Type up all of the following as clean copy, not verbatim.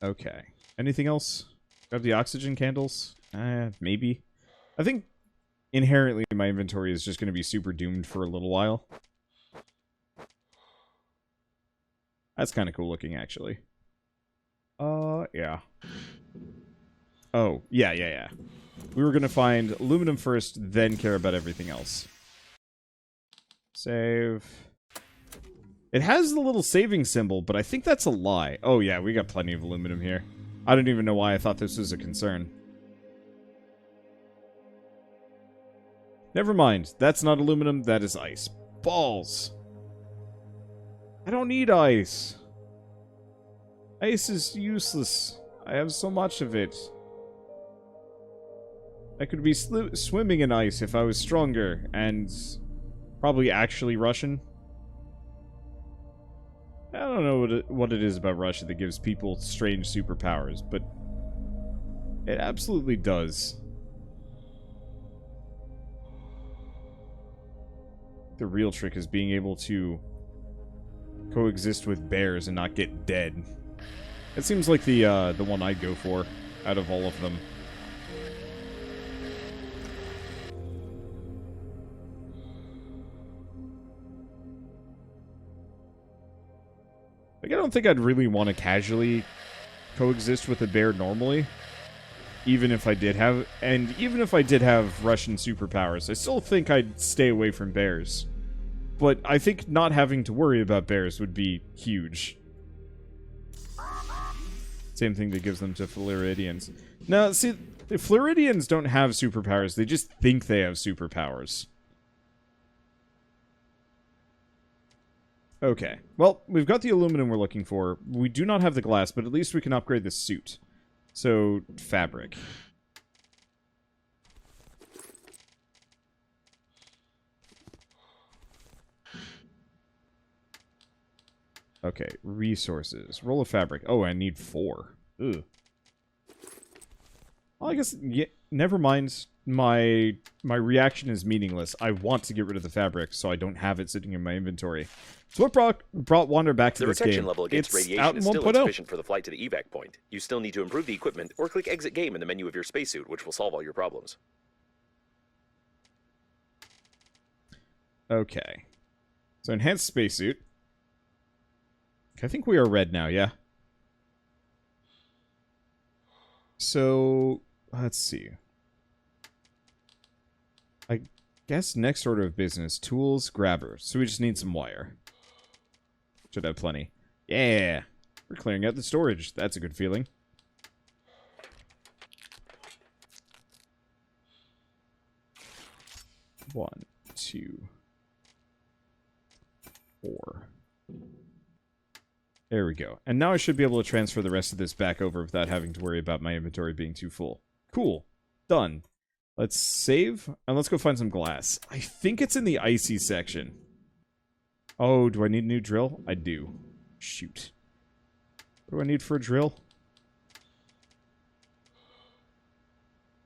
Okay. Anything else? Grab the oxygen candles? Maybe. I think inherently my inventory is just going to be super doomed for a little while. That's kind of cool looking, actually. Yeah. Oh, yeah. We were going to find aluminum first, then care about everything else. Save. It has the little saving symbol, but I think that's a lie. Oh, yeah, we got plenty of aluminum here. I don't even know why I thought this was a concern. Never mind. That's not aluminum, that is ice. Balls! I don't need ice. Ice is useless. I have so much of it. I could be swimming in ice if I was stronger, and probably actually Russian. I don't know what it is about Russia that gives people strange superpowers, but it absolutely does. The real trick is being able to coexist with bears and not get dead. It seems like the one I'd go for out of all of them. Like, I don't think I'd really want to casually coexist with a bear normally. Even if I did have... And even if I did have Russian superpowers, I still think I'd stay away from bears. But I think not having to worry about bears would be huge. Same thing that gives them to Floridians. Now, see, the Floridians don't have superpowers. They just think they have superpowers. Okay. Well, we've got the aluminum we're looking for. We do not have the glass, but at least we can upgrade the suit. So, fabric. Okay, resources. Roll of fabric. Oh, I need 4. Ugh. Well, I guess, yeah, never mind. My reaction is meaningless. I want to get rid of the fabric, so I don't have it sitting in my inventory. So what brought Wander back to this game? The protection level against radiation is still insufficient for the flight to the evac point. You still need to improve the equipment, or click Exit Game in the menu of your spacesuit, which will solve all your problems. Okay. So enhanced spacesuit. I think we are red now, yeah? So, let's see. I guess next order of business, tools, grabber. So we just need some wire. Should have plenty. Yeah! We're clearing out the storage. That's a good feeling. One, 2, 4. There we go. And now I should be able to transfer the rest of this back over without having to worry about my inventory being too full. Cool. Done. Let's save, and let's go find some glass. I think it's in the icy section. Oh, do I need a new drill? I do. Shoot. What do I need for a drill?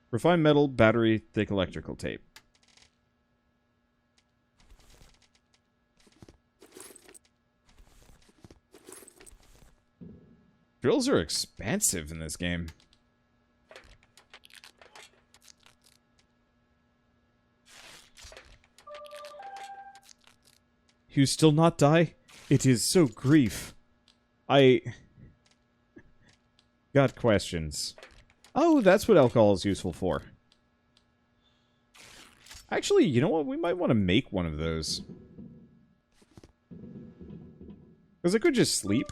Refined metal, battery, thick electrical tape. Drills are expensive in this game. You still not die? It is so grief. I got questions. Oh, that's what alcohol is useful for. Actually, you know what? We might want to make one of those. Because I could just sleep,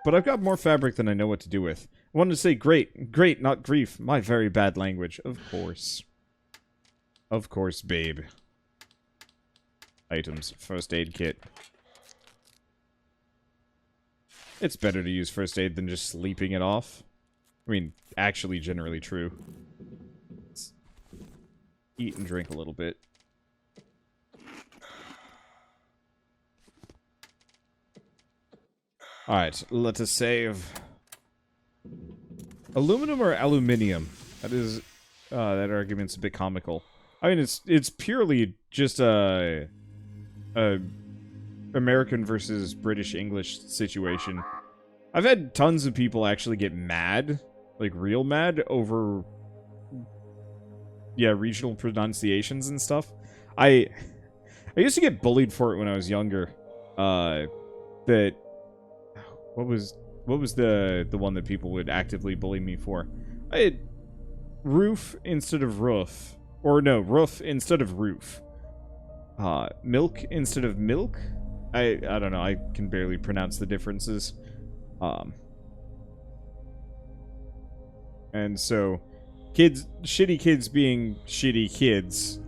but I've got more fabric than I know what to do with. I wanted to say great, great, not grief. My very bad language. Of course. Of course, babe. Items. First aid kit. It's better to use first aid than just sleeping it off. I mean, actually generally true. Let's eat and drink a little bit. Alright, let us save. Aluminum or aluminium? That is, that argument's a bit comical. I mean, it's purely just a American versus British English situation. I've had tons of people actually get mad, like real mad, over, yeah, regional pronunciations and stuff. I used to get bullied for it when I was younger. That what was the one that people would actively bully me for? I had roof instead of roof, or no, roof instead of roof. Milk instead of milk. I don't know. I can barely pronounce the differences. And so, shitty kids being shitty kids.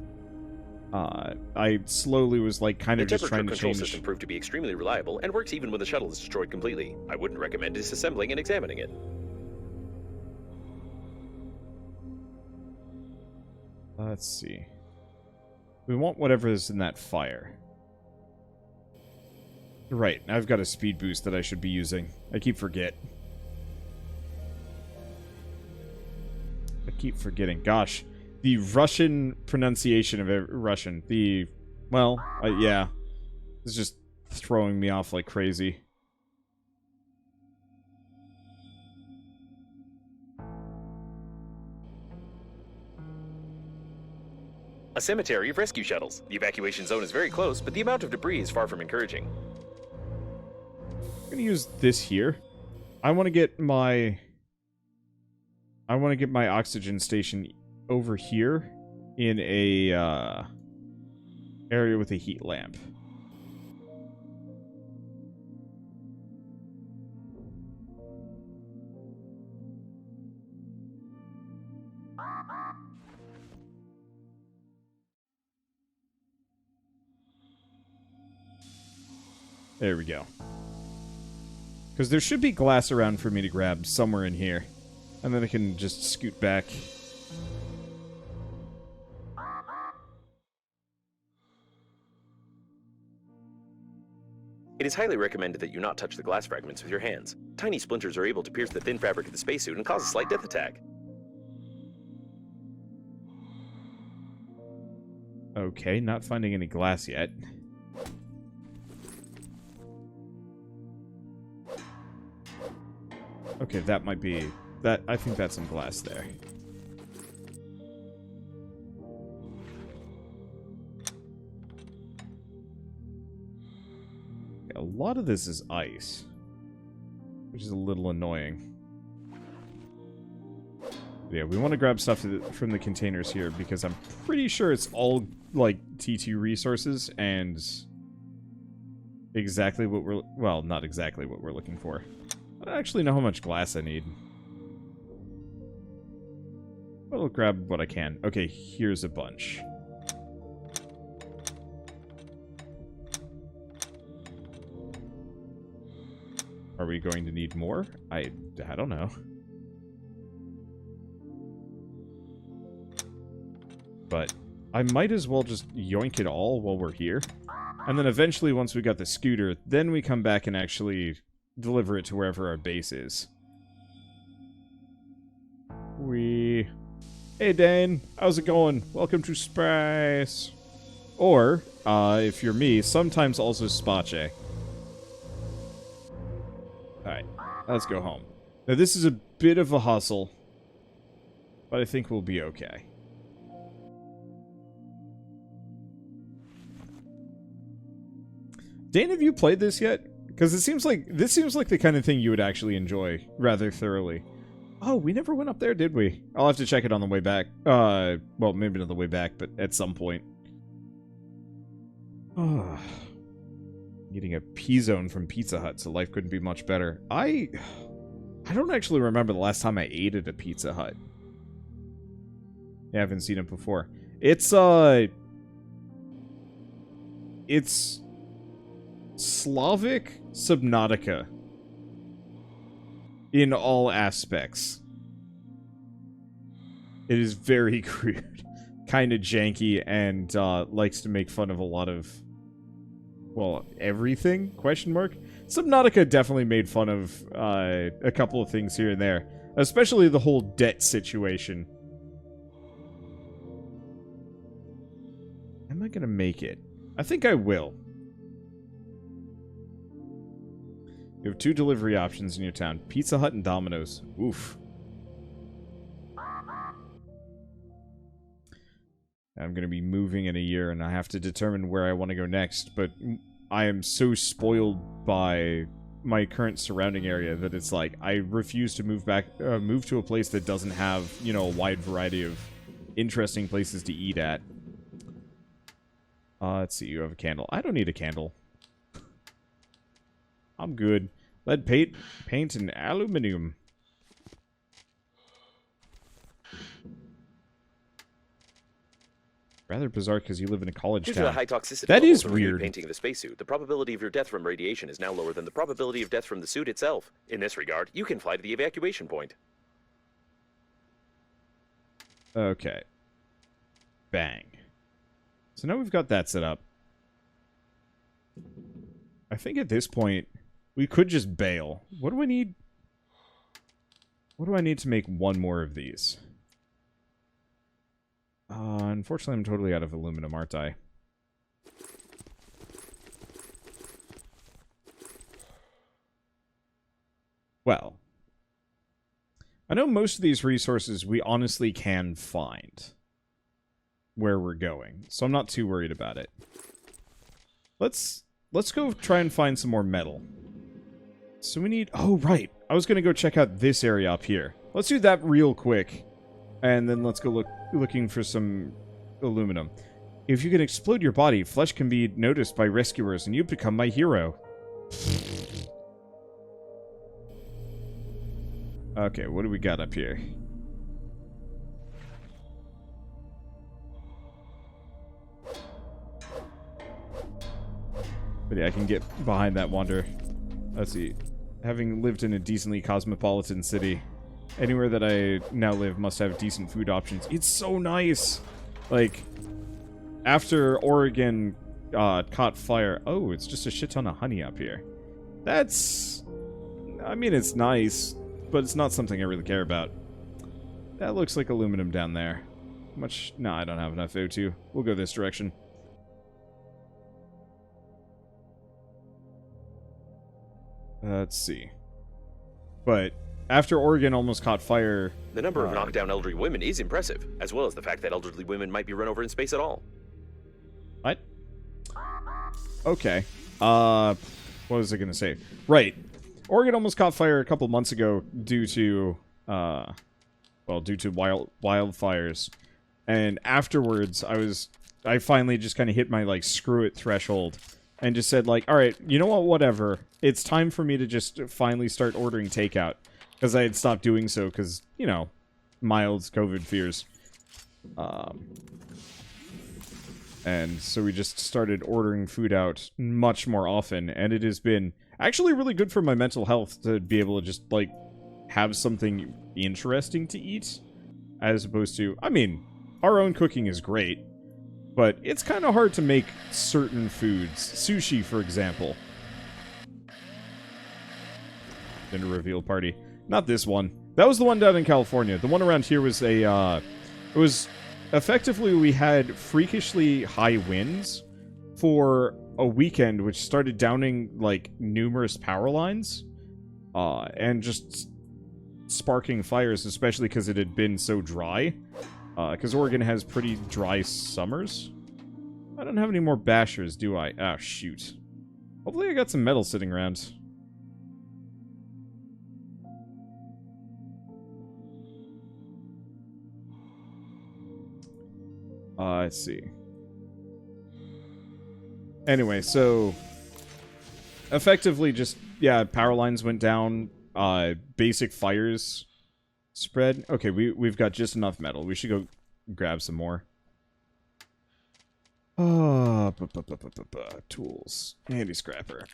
I slowly was like kind of just trying to change. The temperature control system proved to be extremely reliable and works even when the shuttle is destroyed completely. I wouldn't recommend disassembling and examining it. Let's see. We want whatever is in that fire. Right, I've got a speed boost that I should be using. I keep forgetting. Gosh, the Russian pronunciation of Russian. Yeah. It's just throwing me off like crazy. A cemetery of rescue shuttles. The evacuation zone is very close, but the amount of debris is far from encouraging. I'm gonna use this here. I want to get my oxygen station over here in a area with a heat lamp. There we go. Because there should be glass around for me to grab somewhere in here. And then I can just scoot back. It is highly recommended that you not touch the glass fragments with your hands. Tiny splinters are able to pierce the thin fabric of the spacesuit and cause a slight death attack. Okay, not finding any glass yet. Okay, that might be... I think that's some glass there. A lot of this is ice, which is a little annoying. Yeah, we want to grab stuff from the containers here because I'm pretty sure it's all, like, T2 resources and exactly what we're... Well, not exactly what we're looking for. I don't actually know how much glass I need. But I'll grab what I can. Okay, here's a bunch. Are we going to need more? I don't know. But I might as well just yoink it all while we're here. And then eventually, once we got the scooter, then we come back and actually deliver it to wherever our base is. Hey Dane, how's it going? Welcome to space. Or, if you're me, sometimes also Space. Alright, let's go home. Now this is a bit of a hustle, but I think we'll be okay. Dane, have you played this yet? Because this seems like the kind of thing you would actually enjoy rather thoroughly. Oh, we never went up there, did we? I'll have to check it on the way back. Well, maybe not the way back, but at some point. Getting a P-zone from Pizza Hut, so life couldn't be much better. I don't actually remember the last time I ate at a Pizza Hut. I haven't seen it before. It's Slavic Subnautica. In all aspects. It is very crude. Kind of janky and likes to make fun of a lot of, well, everything? Question mark? Subnautica definitely made fun of a couple of things here and there. Especially the whole debt situation. Am I gonna make it? I think I will. You have 2 delivery options in your town. Pizza Hut and Domino's. Oof. I'm going to be moving in a year, and I have to determine where I want to go next, but I am so spoiled by my current surrounding area that it's like, I refuse to move to a place that doesn't have, you know, a wide variety of interesting places to eat at. Let's see, you have a candle. I don't need a candle. I'm good. Lead paint and aluminum. Rather bizarre because you live in a college Due town. to the high toxicity that is of weird. Painting of the spacesuit, the probability of your death from radiation is now lower than the probability of death from the suit itself. In this regard, you can fly to the evacuation point. Okay. Bang. So now we've got that set up. I think at this point, we could just bail. What do I need? What do I need to make one more of these? Unfortunately, I'm totally out of aluminum, aren't I? Well, I know most of these resources we honestly can find where we're going, so I'm not too worried about it. Let's go try and find some more metal. So we need... Oh, right. I was going to go check out this area up here. Let's do that real quick. And then let's go looking for some aluminum. If you can explode your body, flesh can be noticed by rescuers, and you become my hero. Okay, what do we got up here? But yeah, I can get behind that wander. Let's see. Having lived in a decently cosmopolitan city, anywhere that I now live must have decent food options. It's so nice! Like, after Oregon caught fire... Oh, it's just a shit ton of honey up here. That's... I mean, it's nice, but it's not something I really care about. That looks like aluminum down there. Much... No, I don't have enough O2. We'll go this direction. Let's see. But after Oregon almost caught fire... The number of knockdown elderly women is impressive, as well as the fact that elderly women might be run over in space at all. What? Okay. What was I gonna say? Right. Oregon almost caught fire a couple months ago due to, well, due to wildfires. And afterwards, I finally just kind of hit my, like, screw it threshold. And just said, like, alright, you know what, whatever. It's time for me to just finally start ordering takeout. Because I had stopped doing so because, you know, mild COVID fears. And so we just started ordering food out much more often. And it has been actually really good for my mental health to be able to just, like, have something interesting to eat. As opposed to, I mean, our own cooking is great. But it's kind of hard to make certain foods. Sushi, for example. Dinner reveal party. Not this one. That was the one down in California. The one around here was a, it was... Effectively, we had freakishly high winds for a weekend, which started downing, like, numerous power lines. And just sparking fires, especially because it had been so dry. Because Oregon has pretty dry summers. I don't have any more bashers, do I? Ah, shoot. Hopefully I got some metal sitting around. Let's see. Anyway, so... Effectively just, yeah, power lines went down. Basic fires spread. Okay, we've got just enough metal. We should go grab some more. Tools. Handy scrapper.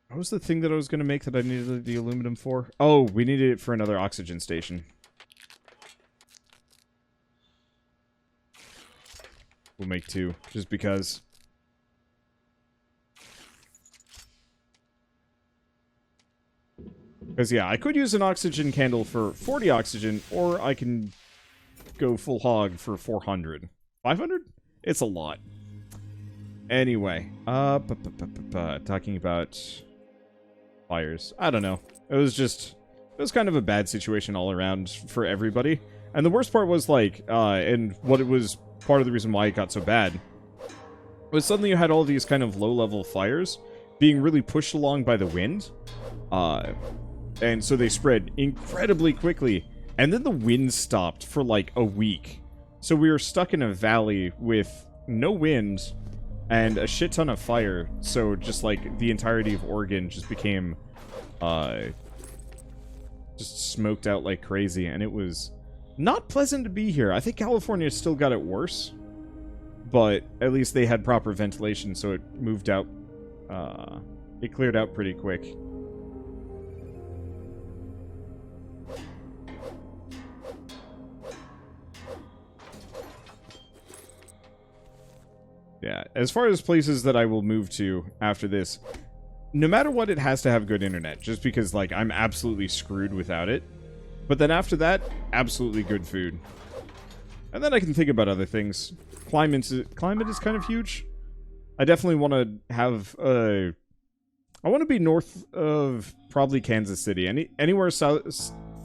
What was the thing that I was going to make that I needed the aluminum for? Oh, we needed it for another oxygen station. We'll make 2, just because. Because, yeah, I could use an oxygen candle for 40 oxygen, or I can go full hog for 400. 500? It's a lot. Anyway, talking about fires. I don't know. It was kind of a bad situation all around for everybody. And the worst part was, like, and what it was part of the reason why it got so bad, was suddenly you had all these kind of low-level fires being really pushed along by the wind. And so they spread incredibly quickly. And then the wind stopped for, like, a week. So we were stuck in a valley with no wind and a shit ton of fire. So just, like, the entirety of Oregon just became, just smoked out like crazy. And it was not pleasant to be here. I think California still got it worse. But at least they had proper ventilation, so it moved out. It cleared out pretty quick. Yeah, as far as places that I will move to after this, no matter what, it has to have good internet, just because, like, I'm absolutely screwed without it. But then after that, absolutely good food. And then I can think about other things. Climate is kind of huge. I definitely want to have I want to be north of probably Kansas City. Anywhere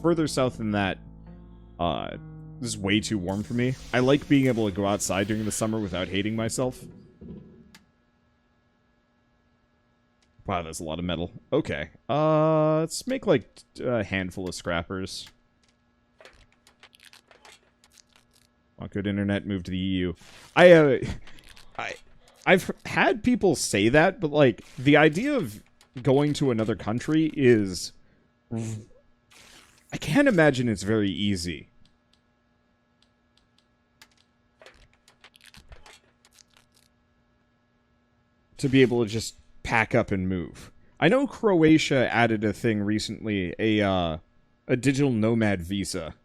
further south than that, this is way too warm for me. I like being able to go outside during the summer without hating myself. Wow, that's a lot of metal. Okay, let's make like a handful of scrappers. Want good internet, move to the EU. I've had people say that, but, like, the idea of going to another country is... I can't imagine it's very easy. To be able to just pack up and move. I know Croatia added a thing recently, a digital nomad visa.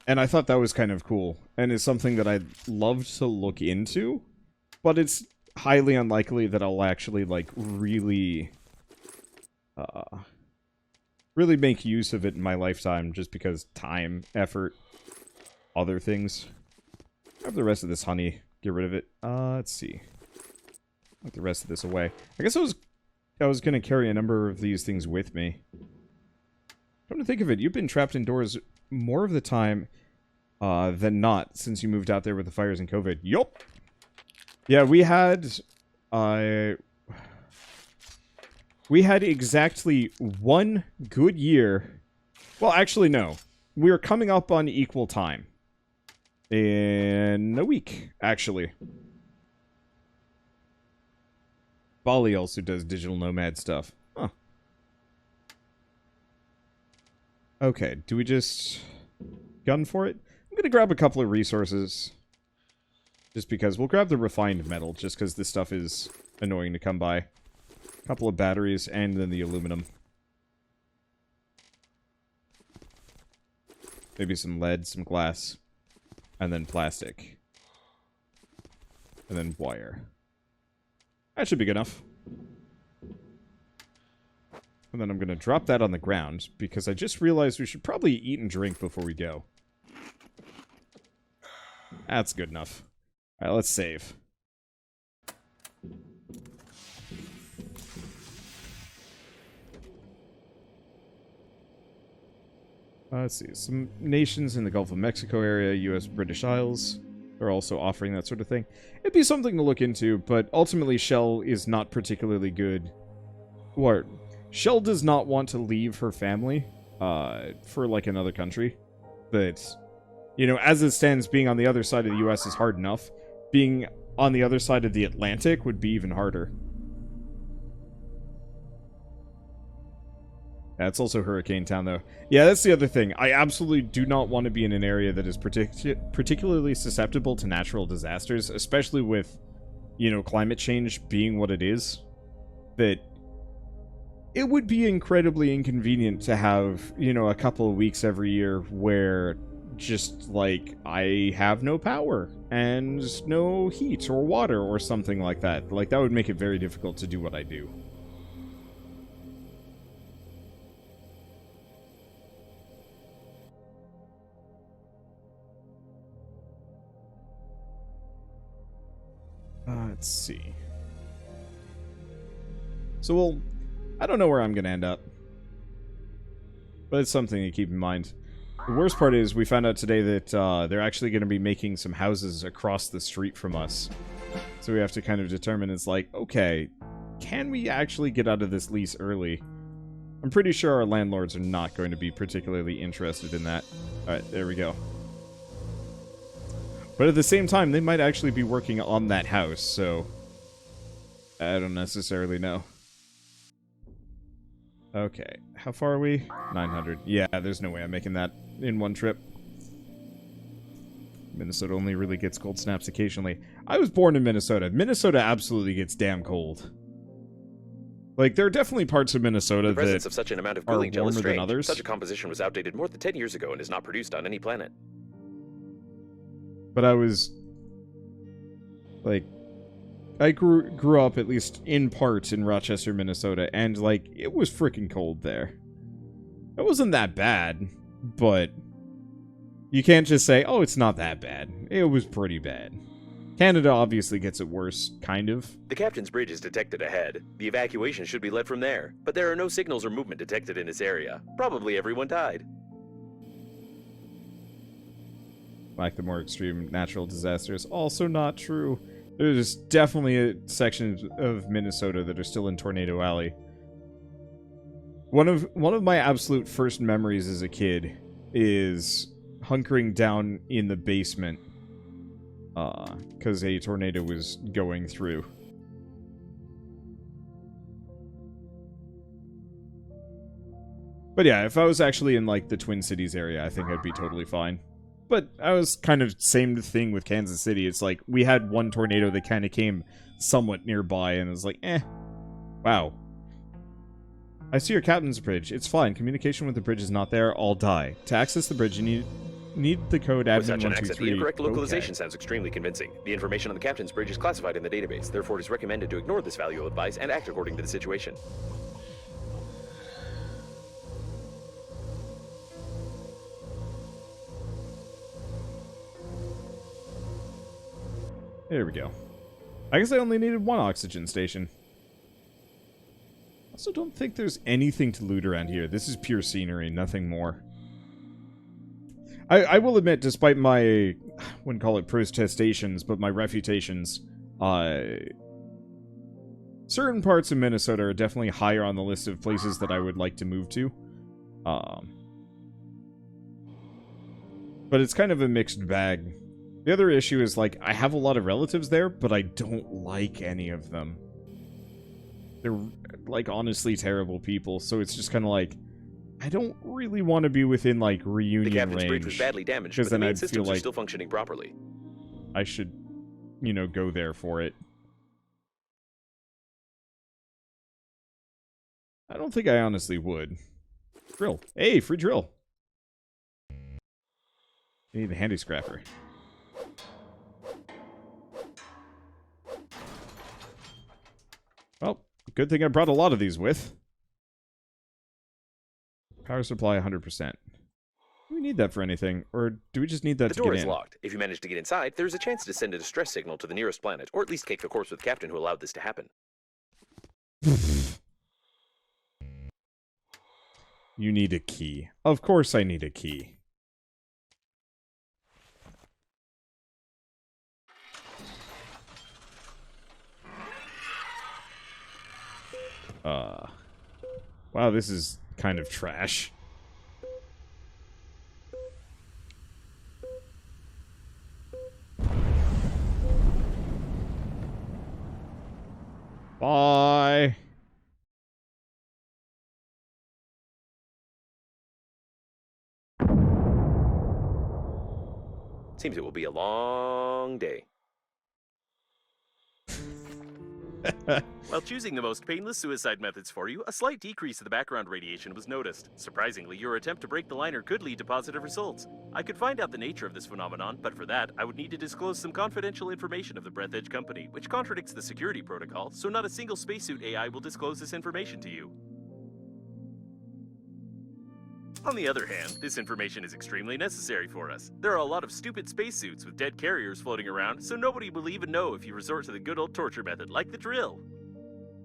And I thought that was kind of cool, and it's something that I'd love to look into, but it's highly unlikely that I'll actually, like, really make use of it in my lifetime, just because time, effort, other things. Grab the rest of this honey, get rid of it. Let's see. Put the rest of this away. I guess I was gonna carry a number of these things with me. Come to think of it, you've been trapped indoors more of the time than not since you moved out there with the fires and COVID. Yup. Yeah, we had exactly 1 good year. Well, actually, no. We are coming up on equal time. In a week, actually. Bali also does digital nomad stuff. Huh. Okay, do we just gun for it? I'm gonna grab a couple of resources. Just because. We'll grab the refined metal, just because this stuff is annoying to come by. A couple of batteries, and then the aluminum. Maybe some lead, some glass. And then plastic. And then wire. That should be good enough. And then I'm gonna drop that on the ground, because I just realized we should probably eat and drink before we go. That's good enough. Alright, let's save. Let's see. Some nations in the Gulf of Mexico area, US, British Isles, are also offering that sort of thing. It'd be something to look into, but ultimately Shell is not particularly good. Or, Shell does not want to leave her family for, like, another country. But, you know, as it stands, being on the other side of the US is hard enough. Being on the other side of the Atlantic would be even harder. That's also Hurricane Town, though. Yeah, that's the other thing. I absolutely do not want to be in an area that is particularly susceptible to natural disasters, especially with, you know, climate change being what it is. That it would be incredibly inconvenient to have, you know, a couple of weeks every year where just, like, I have no power and no heat or water or something like that. Like, that would make it very difficult to do what I do. Let's see. So I don't know where I'm going to end up. But it's something to keep in mind. The worst part is we found out today that they're actually going to be making some houses across the street from us. So we have to kind of determine, it's like, okay, can we actually get out of this lease early? I'm pretty sure our landlords are not going to be particularly interested in that. Alright, there we go. But at the same time, they might actually be working on that house, so I don't necessarily know. Okay, how far are we? 900. Yeah, there's no way I'm making that in one trip. Minnesota only really gets cold snaps occasionally. I was born in Minnesota. Minnesota absolutely gets damn cold. Like, there are definitely parts of Minnesota that the presence of such an amount of cooling gel is warmer than strange. others. Such a composition was outdated more than 10 years ago and is not produced on any planet. But I was... like... I grew up, at least in part, in Rochester, Minnesota, and, like, it was freaking cold there. It wasn't that bad, but you can't just say, oh, it's not that bad. It was pretty bad. Canada obviously gets it worse, kind of. The captain's bridge is detected ahead. The evacuation should be led from there, but there are no signals or movement detected in this area. Probably everyone died. Like the more extreme natural disasters, also not true. There's definitely sections of Minnesota that are still in Tornado Alley. One of my absolute first memories as a kid is hunkering down in the basement because a tornado was going through. But yeah, if I was actually in like the Twin Cities area, I think I'd be totally fine. But I was kind of same thing with Kansas City. It's like, we had one tornado that kind of came somewhat nearby, and it was like, eh. Wow. I see your captain's bridge. It's fine. Communication with the bridge is not there. I'll die. To access the bridge, you need the code admin123. With such an accent, the incorrect localization sounds extremely convincing. The information on the captain's bridge is classified in the database. Therefore, it is recommended to ignore this valuable advice and act according to the situation. There we go. I guess I only needed one oxygen station. I also don't think there's anything to loot around here. This is pure scenery, nothing more. I will admit, despite my, I wouldn't call it protestations, but my refutations, certain parts of Minnesota are definitely higher on the list of places that I would like to move to. But it's kind of a mixed bag. The other issue is, like, I have a lot of relatives there, but I don't like any of them. They're, like, honestly terrible people, so it's just kind of like, I don't really want to be within, like, reunion range. The captain's bridge was badly damaged, but the main systems are still functioning properly. I should, you know, go there for it. I don't think I honestly would. Drill. Hey, free drill. I need the handy scrapper. Well, good thing I brought a lot of these with. Power supply 100%. Do we need that for anything, or do we just need that to get in? The door is locked. If you manage to get inside, there's a chance to send a distress signal to the nearest planet, or at least cake the corpse with the captain who allowed this to happen. You need a key. Of course I need a key. Wow, this is kind of trash. Bye. Seems it will be a long day. While choosing the most painless suicide methods for you, a slight decrease of the background radiation was noticed. Surprisingly, your attempt to break the liner could lead to positive results. I could find out the nature of this phenomenon, but for that, I would need to disclose some confidential information of the Breathedge company, which contradicts the security protocol, so not a single spacesuit AI will disclose this information to you. On the other hand, this information is extremely necessary for us. There are a lot of stupid spacesuits with dead carriers floating around, so nobody will even know if you resort to the good old torture method like the drill.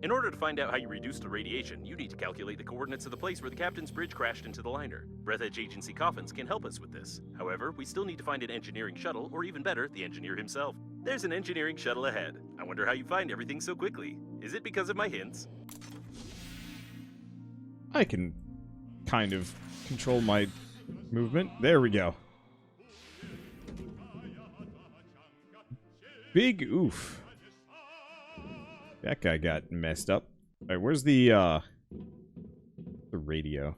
In order to find out how you reduced the radiation, you need to calculate the coordinates of the place where the captain's bridge crashed into the liner. Breathedge Agency Coffins can help us with this. However, we still need to find an engineering shuttle, or even better, the engineer himself. There's an engineering shuttle ahead. I wonder how you find everything so quickly. Is it because of my hints? I can kind of control my movement. There we go. Big oof. That guy got messed up. Alright, where's the radio?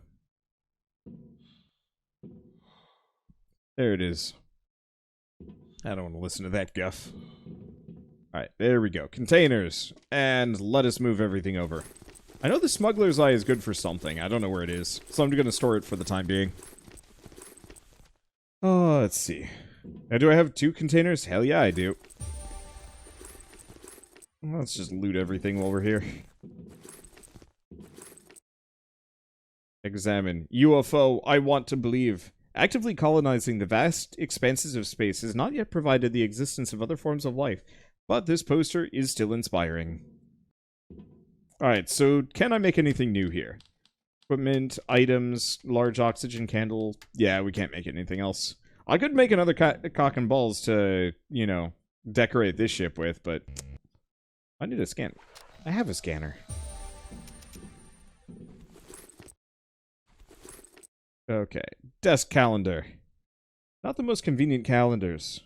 There it is. I don't want to listen to that guff. Alright, there we go. Containers. And let us move everything over. I know the smuggler's eye is good for something. I don't know where it is. So I'm going to store it for the time being. Oh, let's see. Now, do I have 2 containers? Hell yeah, I do. Let's just loot everything while we're here. Examine. UFO, I want to believe. Actively colonizing the vast expanses of space has not yet provided the existence of other forms of life, but this poster is still inspiring. Alright, so can I make anything new here? Equipment, items, large oxygen candle. Yeah, we can't make anything else. I could make another cock and balls to, you know, decorate this ship with, but I need a scan. I have a scanner. Okay. Desk calendar. Not the most convenient calendars.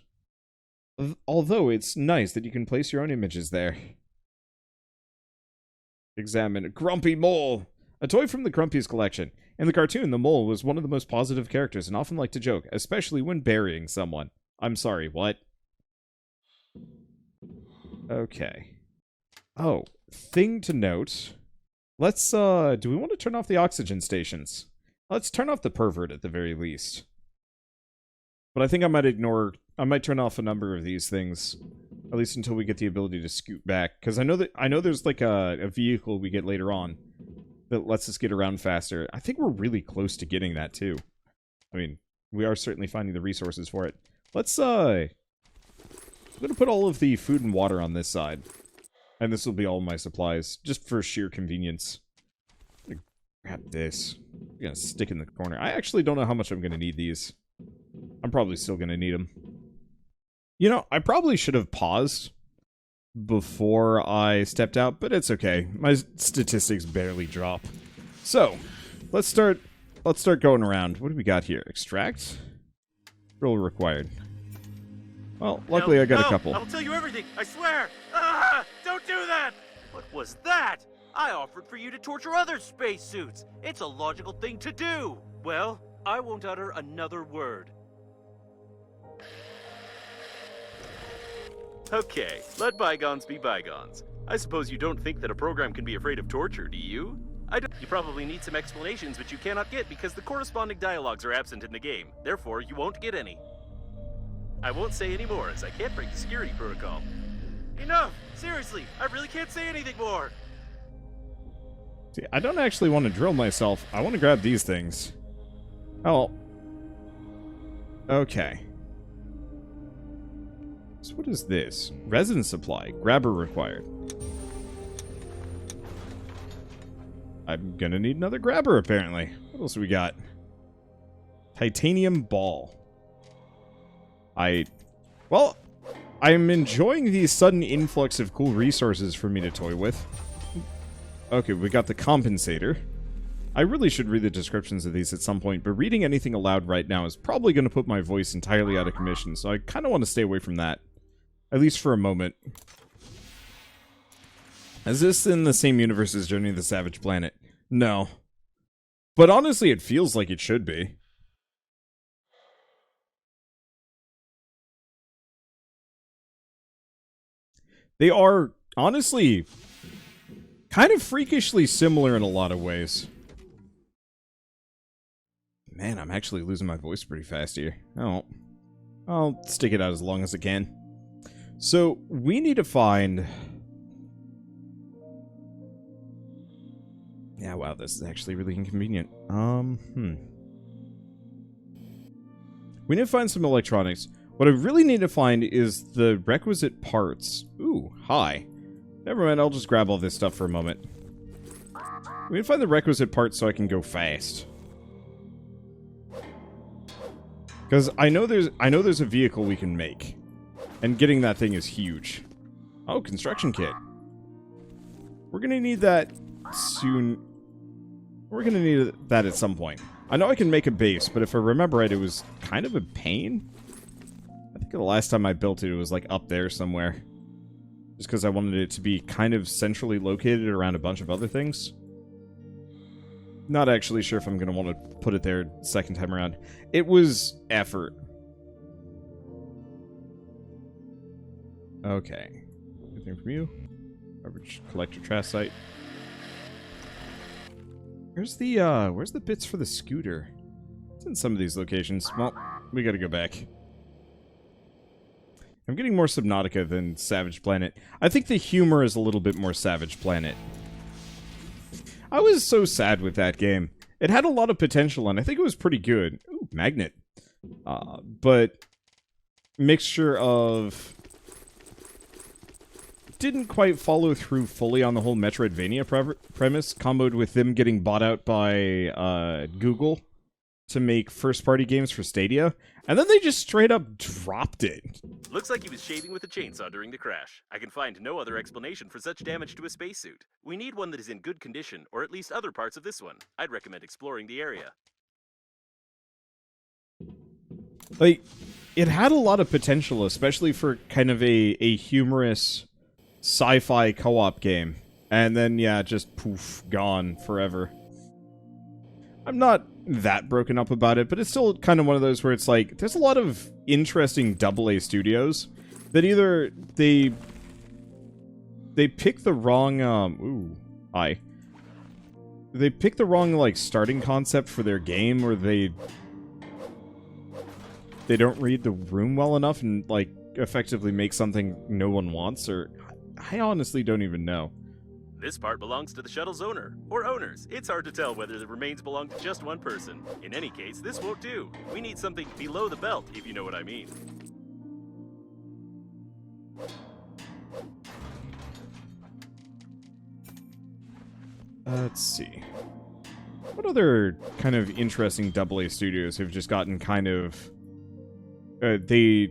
Although it's nice that you can place your own images there. Examine. Grumpy Mole! A toy from the Grumpy's collection. In the cartoon, the mole was one of the most positive characters and often liked to joke, especially when burying someone. I'm sorry, what? Okay. Oh, thing to note. Let's, do we want to turn off the oxygen stations? Let's turn off the pervert at the very least. But I think I might turn off a number of these things. At least until we get the ability to scoot back. Because I know there's like a vehicle we get later on that lets us get around faster. I think we're really close to getting that too. I mean, we are certainly finding the resources for it. Let's, I'm gonna put all of the food and water on this side. And this will be all my supplies, just for sheer convenience. I'm gonna grab this. I'm gonna stick in the corner. I actually don't know how much I'm gonna need these. I'm probably still gonna need them. You know, I probably should have paused before I stepped out, but it's okay. My statistics barely drop. So, let's start going around. What do we got here? Extract? Roll required. Well, luckily I got a couple. I'll tell you everything, I swear! Ah, don't do that! What was that? I offered for you to torture other spacesuits. It's a logical thing to do. Well, I won't utter another word. Okay, let bygones be bygones. I suppose you don't think that a program can be afraid of torture, do you? You probably need some explanations which you cannot get because the corresponding dialogues are absent in the game. Therefore, you won't get any. I won't say any more, as I can't break the security protocol. Enough! Seriously, I really can't say anything more! See, I don't actually want to drill myself. I want to grab these things. Oh. Okay. So what is this? Resin supply. Grabber required. I'm gonna need another grabber, apparently. What else we got? Titanium ball. Well, I'm enjoying the sudden influx of cool resources for me to toy with. Okay, we got the compensator. I really should read the descriptions of these at some point, but reading anything aloud right now is probably going to put my voice entirely out of commission, so I kind of want to stay away from that. At least for a moment. Is this in the same universe as Journey to the Savage Planet? No. But honestly, it feels like it should be. They are, honestly, kind of freakishly similar in a lot of ways. Man, I'm actually losing my voice pretty fast here. Oh, I'll stick it out as long as I can. So, we need to find... Yeah, wow, this is actually really inconvenient. We need to find some electronics. What I really need to find is the requisite parts. Ooh, hi. Never mind, I'll just grab all this stuff for a moment. We can find the requisite parts so I can go fast. Because I know there's a vehicle we can make. And getting that thing is huge. Oh, construction kit. We're gonna need that soon. We're gonna need that at some point. I know I can make a base, but if I remember right, it was kind of a pain. I think the last time I built it, it was like up there somewhere. Just because I wanted it to be kind of centrally located around a bunch of other things. Not actually sure if I'm going to want to put it there second time around. It was effort. Okay. Anything from you? Garbage collector trash site. Where's the bits for the scooter? It's in some of these locations. Well, we gotta go back. I'm getting more Subnautica than Savage Planet. I think the humor is a little bit more Savage Planet. I was so sad with that game. It had a lot of potential, and I think it was pretty good. Ooh, magnet. But mixture of... didn't quite follow through fully on the whole Metroidvania premise, comboed with them getting bought out by Google to make first-party games for Stadia, and then they just straight up dropped it. Looks like he was shaving with a chainsaw during the crash. I can find no other explanation for such damage to a spacesuit. We need one that is in good condition, or at least other parts of this one. I'd recommend exploring the area. Like, it had a lot of potential, especially for kind of a humorous sci-fi co-op game. And then, yeah, just poof, gone forever. I'm not that broken up about it, but it's still kind of one of those where it's like, there's a lot of interesting AA studios that either they pick the wrong, they pick the wrong, like, starting concept for their game, or they don't read the room well enough and, like, effectively make something no one wants, or I honestly don't even know. This part belongs to the shuttle's owner, or owners. It's hard to tell whether the remains belong to just one person. In any case, this won't do. We need something below the belt, if you know what I mean. Let's see. What other kind of interesting AA studios have just gotten kind of... they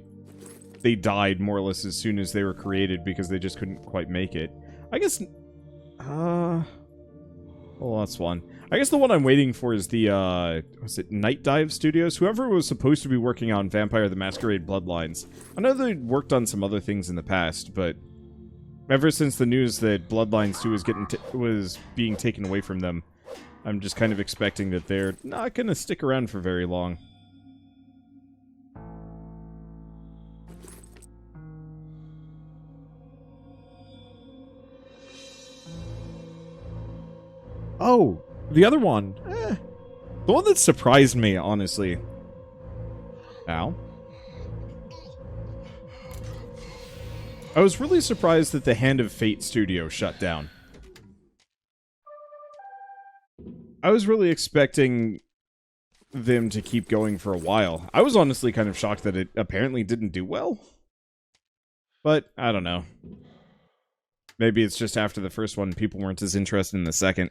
died more or less as soon as they were created because they just couldn't quite make it. I guess... well, that's one. I guess the one I'm waiting for is the, was it Night Dive Studios? Whoever was supposed to be working on Vampire the Masquerade Bloodlines. I know they worked on some other things in the past, but ever since the news that Bloodlines 2 was being taken away from them, I'm just kind of expecting that they're not gonna stick around for very long. Oh, the other one. The one that surprised me, honestly. Ow. I was really surprised that the Hand of Fate studio shut down. I was really expecting them to keep going for a while. I was honestly kind of shocked that it apparently didn't do well. But, I don't know. Maybe it's just after the first one, people weren't as interested in the second.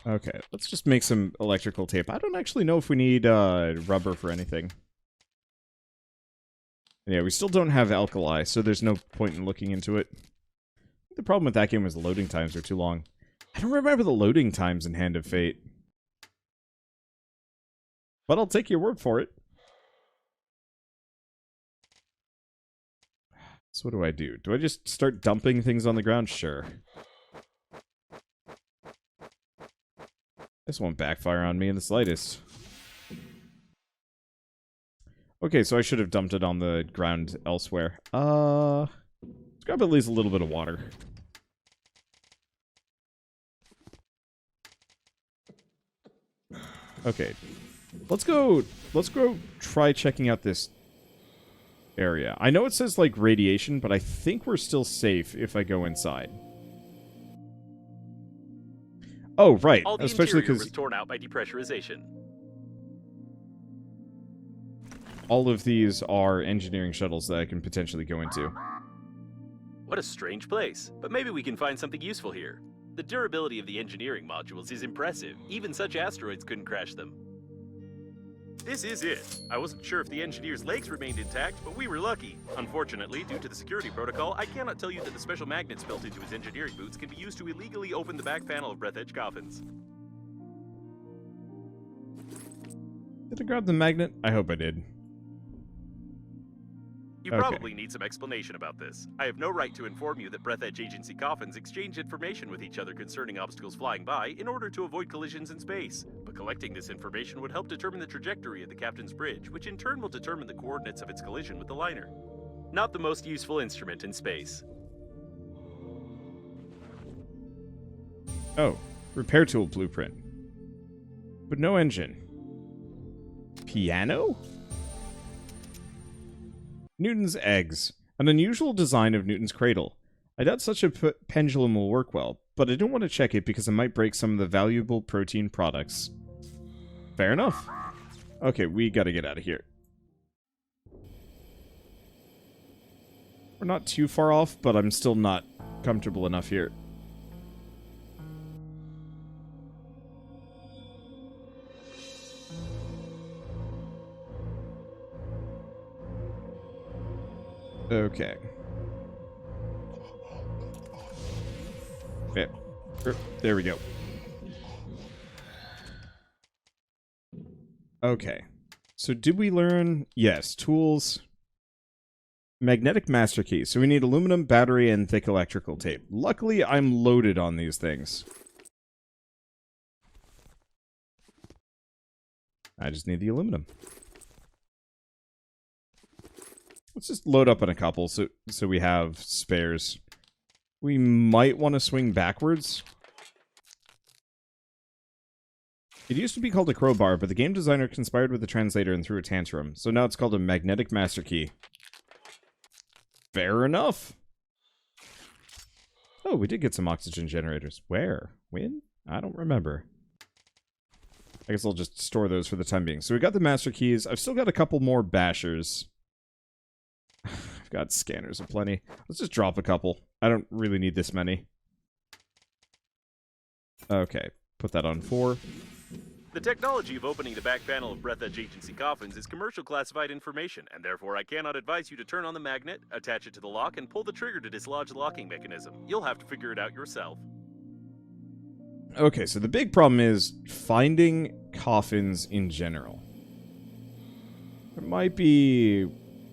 Okay, let's just make some electrical tape. I don't actually know if we need rubber for anything. Yeah, we still don't have alkali, so there's no point in looking into it. The problem with that game was the loading times are too long. I don't remember the loading times in Hand of Fate. But I'll take your word for it. So what do I do? Do I just start dumping things on the ground? Sure. This won't backfire on me in the slightest. Okay, so I should have dumped it on the ground elsewhere. Let's grab at least a little bit of water. Okay. Let's go try checking out this area. I know it says, like, radiation, but I think we're still safe if I go inside. Oh, right. All the Especially interior because was torn out by depressurization. all of these are engineering shuttles that I can potentially go into. What a strange place, but maybe we can find something useful here. The durability of the engineering modules is impressive. Even such asteroids couldn't crash them. This is it. I wasn't sure if the engineer's legs remained intact, but we were lucky. Unfortunately, due to the security protocol, I cannot tell you that the special magnets built into his engineering boots can be used to illegally open the back panel of Breathedge coffins. Did I grab the magnet? I hope I did. You probably need some explanation about this. I have no right to inform you that Breathedge Agency coffins exchange information with each other concerning obstacles flying by in order to avoid collisions in space. But collecting this information would help determine the trajectory of the captain's bridge, which in turn will determine the coordinates of its collision with the liner. Not the most useful instrument in space. Oh, repair tool blueprint. But no engine. Piano? Newton's eggs. An unusual design of Newton's cradle. I doubt such a pendulum will work well, but I don't want to check it because it might break some of the valuable protein products. Fair enough. Okay, we gotta get out of here. We're not too far off, but I'm still not comfortable enough here. Okay. There we go. Okay. So did we learn? Yes, tools. Magnetic master key. So we need aluminum, battery, and thick electrical tape. Luckily, I'm loaded on these things. I just need the aluminum. Let's just load up on a couple so we have spares. We might want to swing backwards. It used to be called a crowbar, but the game designer conspired with the translator and threw a tantrum. So now it's called a magnetic master key. Fair enough. Oh, we did get some oxygen generators. Where? When? I don't remember. I guess I'll just store those for the time being. So we got the master keys. I've still got a couple more bashers. I've got scanners aplenty. Let's just drop a couple. I don't really need this many. Okay, put that on 4. The technology of opening the back panel of Breathedge Agency coffins is commercial classified information, and therefore I cannot advise you to turn on the magnet, attach it to the lock, and pull the trigger to dislodge the locking mechanism. You'll have to figure it out yourself. Okay, so the big problem is finding coffins in general. There might be...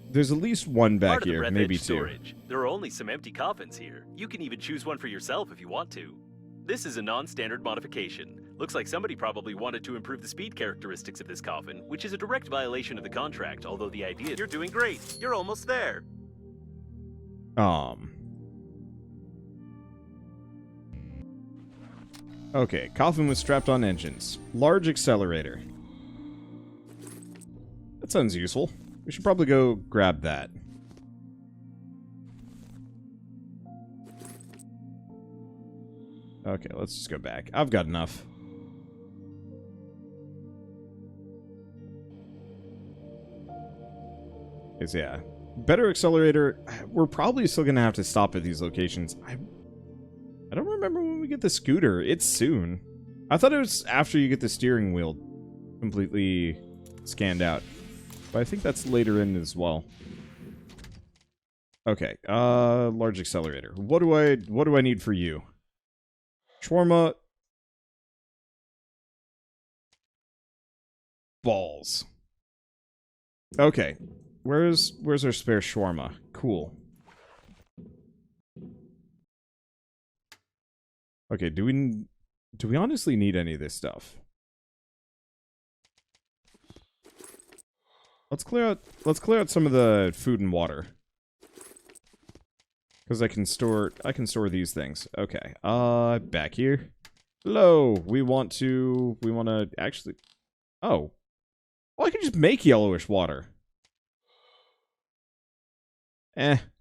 There's at least one back here, maybe 2. Storage. There are only some empty coffins here. You can even choose one for yourself if you want to. This is a non-standard modification. Looks like somebody probably wanted to improve the speed characteristics of this coffin, which is a direct violation of the contract, although the idea... You're doing great. You're almost there. Okay, coffin with strapped-on engines. Large accelerator. That sounds useful. We should probably go grab that. Okay, let's just go back. I've got enough. Yes, yeah. Better accelerator. We're probably still gonna have to stop at these locations. I don't remember when we get the scooter. It's soon. I thought it was after you get the steering wheel completely scanned out. But I think that's later in as well. Okay, large accelerator. What do I need for you? Shawarma. Balls. Okay. Where's our spare shawarma? Cool. Okay, do we honestly need any of this stuff? Let's clear out some of the food and water. Because I can store these things. Okay. Back here. Hello. We want to actually... Oh. Well, I can just make yellowish water.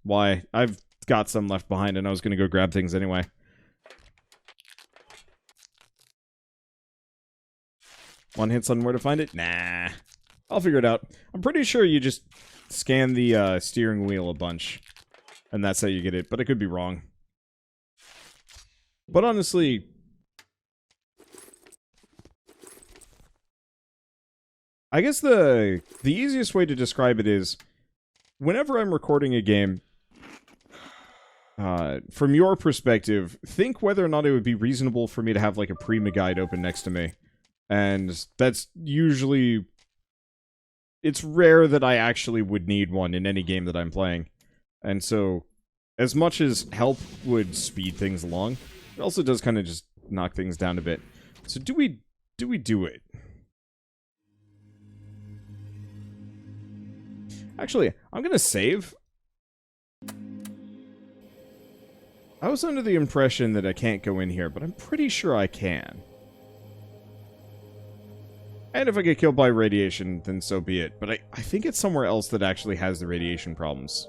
Why? I've got some left behind and I was going to go grab things anyway. One hint's on where to find it? Nah. I'll figure it out. I'm pretty sure you just scan the steering wheel a bunch, and that's how you get it, but I could be wrong. But honestly, I guess the easiest way to describe it is, whenever I'm recording a game, from your perspective, think whether or not it would be reasonable for me to have, like, a Prima guide open next to me. And that's usually... It's rare that I actually would need one in any game that I'm playing. And so, as much as help would speed things along, it also does kind of just knock things down a bit. So do we do it? Actually, I'm gonna save. I was under the impression that I can't go in here, but I'm pretty sure I can. And if I get killed by radiation, then so be it. But I think it's somewhere else that actually has the radiation problems.